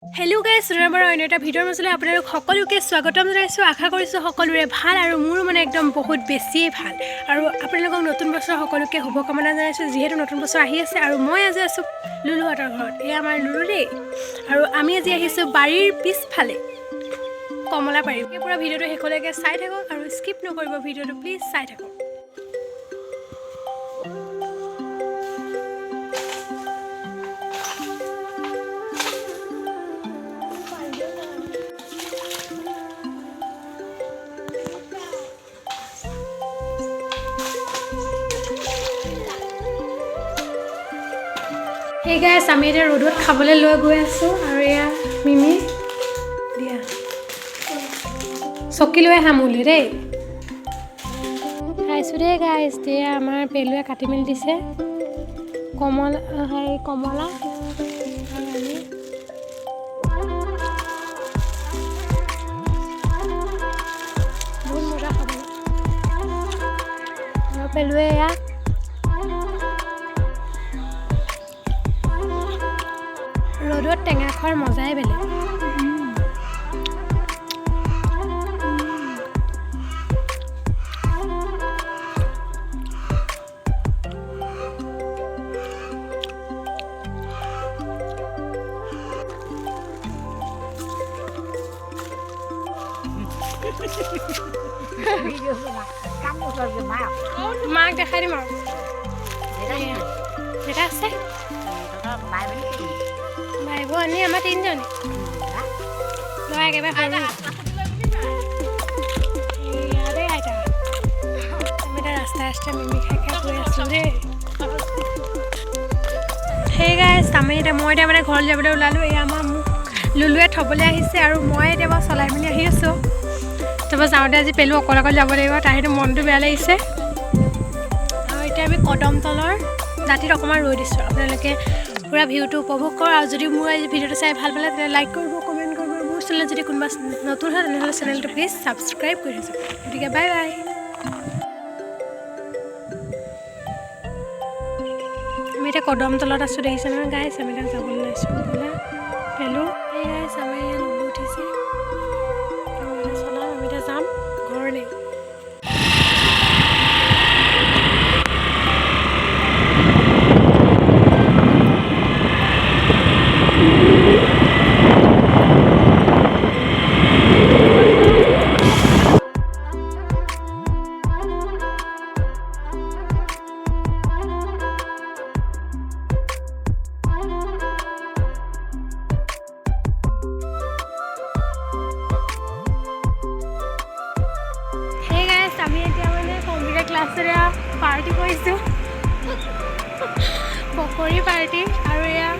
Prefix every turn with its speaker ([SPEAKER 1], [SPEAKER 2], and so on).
[SPEAKER 1] hello guys सुनाबार अন্য এটা ভিডিওৰ মাজলৈ আপোনালোক সকলোকে স্বাগতম জনাইছো আশা কৰিছো সকলোৰে ভাল আৰু মোৰ মানে একদম বহুত বেছি ভাল আৰু আপোনালোকক নতুন বছৰ সকলোকে শুভকামনা জনাইছো যেহেতু নতুন বছৰ আহি আছে আৰু মই আজি আছো লুলুহঁতৰ ঘৰত এই আমাৰ লুলুৰে আৰু আমি আজি আহিছো বাৰীৰ পিছফালে কমলা পাৰি পুৰা ভিডিওটো হেকলৈকে চাই থাকক আৰু স্কিপ নকৰিব ভিডিওটো প্লিজ চাই থাকক Hey guys, আমি এটা ৰ'দত খাবলৈ লৈ গৈ আছো আৰু এয়া মিমি দিয়া চকি লৈ হামুলি দেই খাইছো দেই গাইছ দিয়া আমাৰ পেলুৱে কাটি মেলি দিছে কমলা বহুত মজা খাব আৰু পেলুৱে এয়া ৰ'দত টেঙা খোৱাৰ মজাই বেলেগ মাক দেখাই দিম আৰু এটা আছে ভাইব আনি আমাৰ তিনিজনী ল'ৰা একেবাৰে খাই দেই আইতা আমি এতিয়া ৰাস্তাই মিমি খাই গৈ আছোঁ দেই সেই গাইছ মই এতিয়া মানে ঘৰত যাবলৈ ওলালোঁ এই আমাৰ মোক লুলুৱে থ'বলৈ আহিছে আৰু মই এতিয়া বাৰু চলাই মেলি আহি আছোঁ তাৰপৰা যাওঁতে আজি পেলু অকল যাব লাগিব তাৰ সেইটো মনটো বেয়া লাগিছে আৰু এতিয়া আমি কদমতলৰ দাঁতিত অকণমান ৰৈ দিছোঁ আপোনালোকে পুৰা ভিউটো উপভোগ কৰক আৰু যদি মোৰ আজি ভিডিঅ'টো চাই ভাল পালে তেতিয়াহ'লে লাইক কৰিব কমেণ্ট কৰিব মোৰ চেনেল যদি কোনোবা নতুন হয় তেনেহ'লে চেনেলটো প্লিজ ছাবস্ক্ৰাইব কৰি থৈছোঁ গতিকে বাই বাই আমি এতিয়া কদমতলত আছোঁ দেখিছে নহয় গাইছ আমি এতিয়া যাবলৈ লৈছোঁ বোলে পেলু এই গাইছ আমাৰ ইয়াত লুলু উঠিছে চলাম আমি এতিয়া যাম ঘৰলৈ আমি এতিয়া মানে কম্পিউটাৰ ক্লাছেৰে পাৰ্টি কৰিছোঁ পকৰি পাৰ্টি আৰু এয়া